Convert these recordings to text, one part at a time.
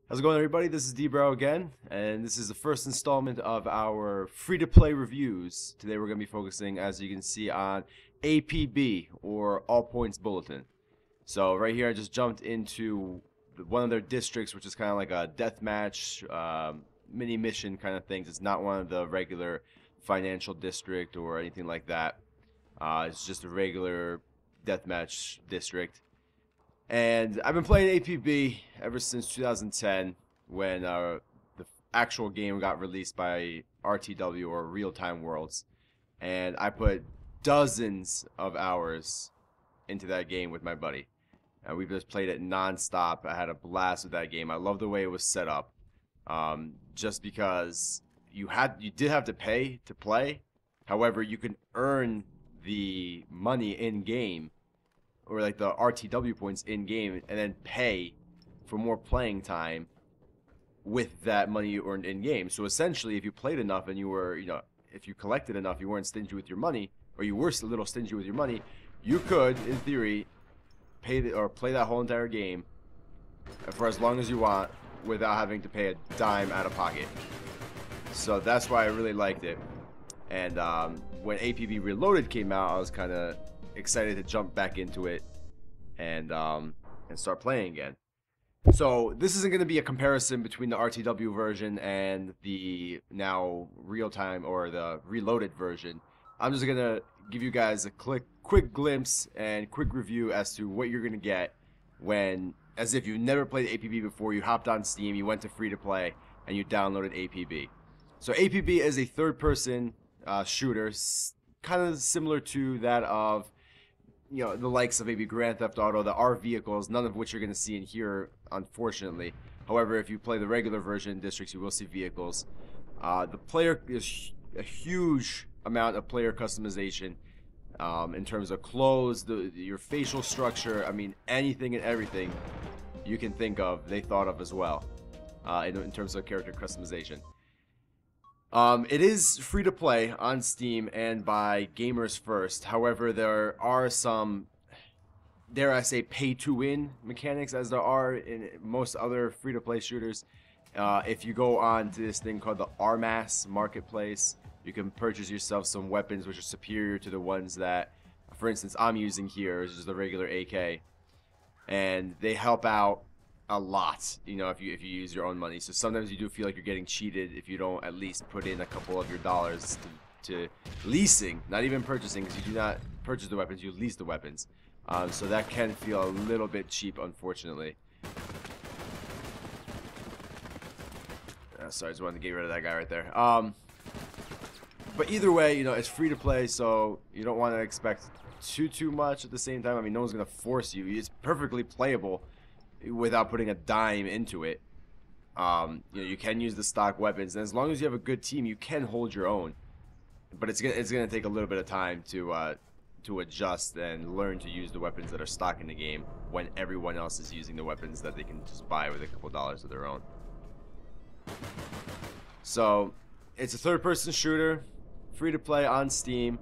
How's it going, everybody? This is D-Bro again, and this is the first installment of our free-to-play reviews. Today we're going to be focusing, as you can see, on APB, or All Points Bulletin. So right here I just jumped into one of their districts, which is kind of like a deathmatch, mini-mission kind of things. It's not one of the regular financial district or anything like that. It's just a regular deathmatch district. And I've been playing APB ever since 2010 when the actual game got released by RTW, or Real Time Worlds. And I put dozens of hours into that game with my buddy. And we just played it non-stop. I had a blast with that game. I love the way it was set up. Just because you did have to pay to play. However, you can earn the money in game, or like the RTW points in game, and then pay for more playing time with that money you earned in game. So essentially, if you played enough and you were, if you collected enough, you weren't stingy with your money, or you were a little stingy with your money, you could, in theory, play that whole entire game for as long as you want without having to pay a dime out of pocket. So that's why I really liked it. And when APB Reloaded came out, I was kind of excited to jump back into it and start playing again. So this isn't going to be a comparison between the RTW version and the now real-time or the reloaded version. I'm just going to give you guys a quick glimpse and quick review as to what you're going to get when, as if you've never played APB before, you hopped on Steam, you went to free to play, and you downloaded APB. So APB is a third-person shooter, kind of similar to that of the likes of maybe Grand Theft Auto. There are vehicles, none of which you're going to see in here, unfortunately. However, if you play the regular version in districts, you will see vehicles. The player is a huge amount of player customization in terms of clothes, your facial structure. I mean, anything and everything you can think of, they thought of as well in terms of character customization. It is free to play on Steam and by Gamers First. However, there are some, dare I say, pay to win mechanics, as there are in most other free to play shooters. If you go on to this thing called the RMAS Marketplace, you can purchase yourself some weapons which are superior to the ones that, for instance, I'm using here, which is the regular AK. And they help out a lot, if you use your own money. So sometimes you do feel like you're getting cheated if you don't at least put in a couple of your dollars to leasing, not even purchasing, because you do not purchase the weapons, you lease the weapons. So that can feel a little bit cheap, unfortunately. Sorry, I just wanted to get rid of that guy right there. But either way, it's free to play, so you don't want to expect too much at the same time. I mean, no one's gonna force you. It's perfectly playable without putting a dime into it. You can use the stock weapons, and as long as you have a good team, you can hold your own. But it's gonna take a little bit of time to adjust and learn to use the weapons that are stock in the game when everyone else is using the weapons that they can just buy with a couple dollars of their own. So it's a third-person shooter, free to play on Steam.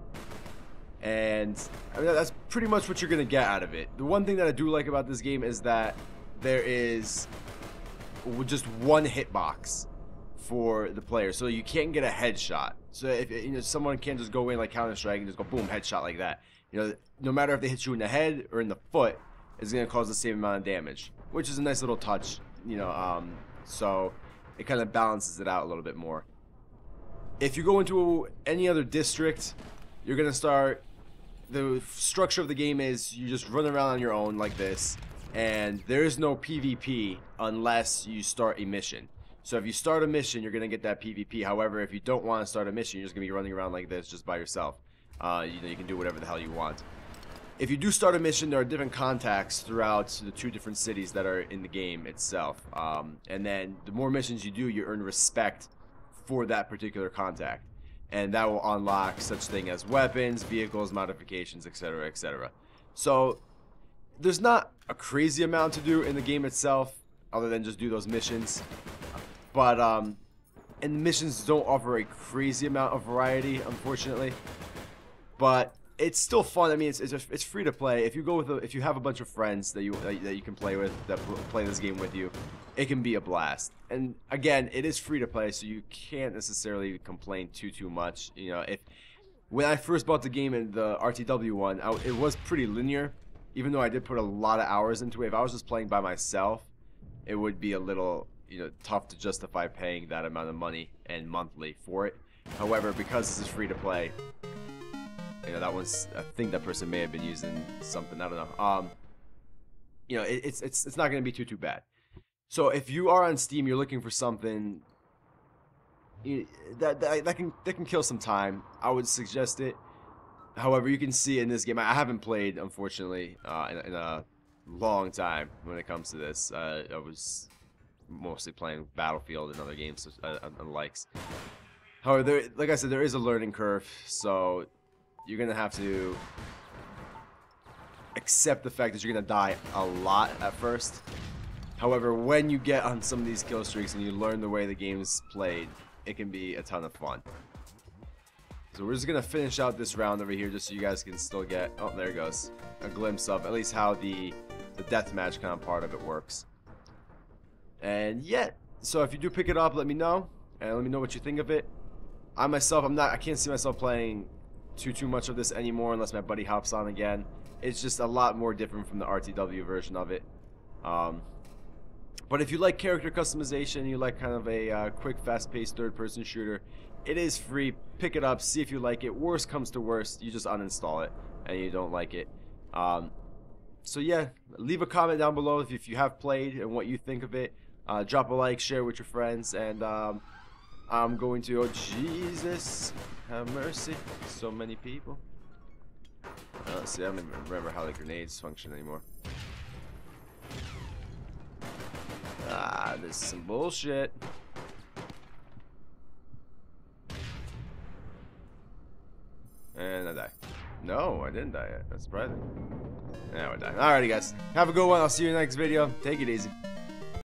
And I mean, that's pretty much what you're gonna get out of it. The one thing that I do like about this game is that there is just one hitbox for the player, so you can't get a headshot. So if someone can't just go in like Counter-Strike and just go boom, headshot like that. No matter if they hit you in the head or in the foot, it's gonna cause the same amount of damage, which is a nice little touch. So it kind of balances it out a little bit more. If you go into any other district, you're gonna start. The structure of the game is you just run around on your own like this, and there is no PvP unless you start a mission. So if you start a mission, you're gonna get that PvP. However, if you don't want to start a mission, you're just gonna be running around like this just by yourself. You can do whatever the hell you want. If you do start a mission, there are different contacts throughout the 2 different cities that are in the game itself. And then the more missions you do, you earn respect for that particular contact. And that will unlock such thing as weapons, vehicles, modifications, etc., etc. So there's not a crazy amount to do in the game itself, other than just do those missions. But and the missions don't offer a crazy amount of variety, unfortunately. But it's still fun. I mean, it's free to play. If you go with if you have a bunch of friends that you can play with that play this game with you, it can be a blast. And again, it is free to play, so you can't necessarily complain too much. You know, when I first bought the game in the RTW one, it was pretty linear, even though I did put a lot of hours into it. If I was just playing by myself, it would be a little, you know, tough to justify paying that amount of money and monthly for it. However, because this is free to play, you know, that one's, I think that person may have been using something, I don't know. You know, it's not going to be too bad. So if you are on Steam, you're looking for something that can kill some time, I would suggest it. However, you can see in this game, I haven't played, unfortunately, in a long time when it comes to this. I was mostly playing Battlefield and other games and likes. However, like I said, there is a learning curve, so you're going to have to accept the fact that you're going to die a lot at first. However, when you get on some of these kill streaks and you learn the way the game's played, it can be a ton of fun. So we're just going to finish out this round over here just so you guys can still get, oh, there it goes, a glimpse of at least how the deathmatch kind of part of it works. And yeah, so if you do pick it up, let me know, and let me know what you think of it. I myself, I can't see myself playing too much of this anymore unless my buddy hops on again. It's just a lot more different from the RTW version of it. But if you like character customization, you like kind of a quick, fast-paced third-person shooter, it is free. Pick it up, see if you like it. Worst comes to worst, you just uninstall it and you don't like it. So yeah, leave a comment down below if you have played and what you think of it. Drop a like, share with your friends, and I'm going to, oh Jesus, have mercy, so many people. Let's see, I don't even remember how the grenades function anymore. This is some bullshit. And I die. No, I didn't die yet. That's surprising. Now I died. Alrighty, guys. Have a good one. I'll see you in the next video. Take it easy.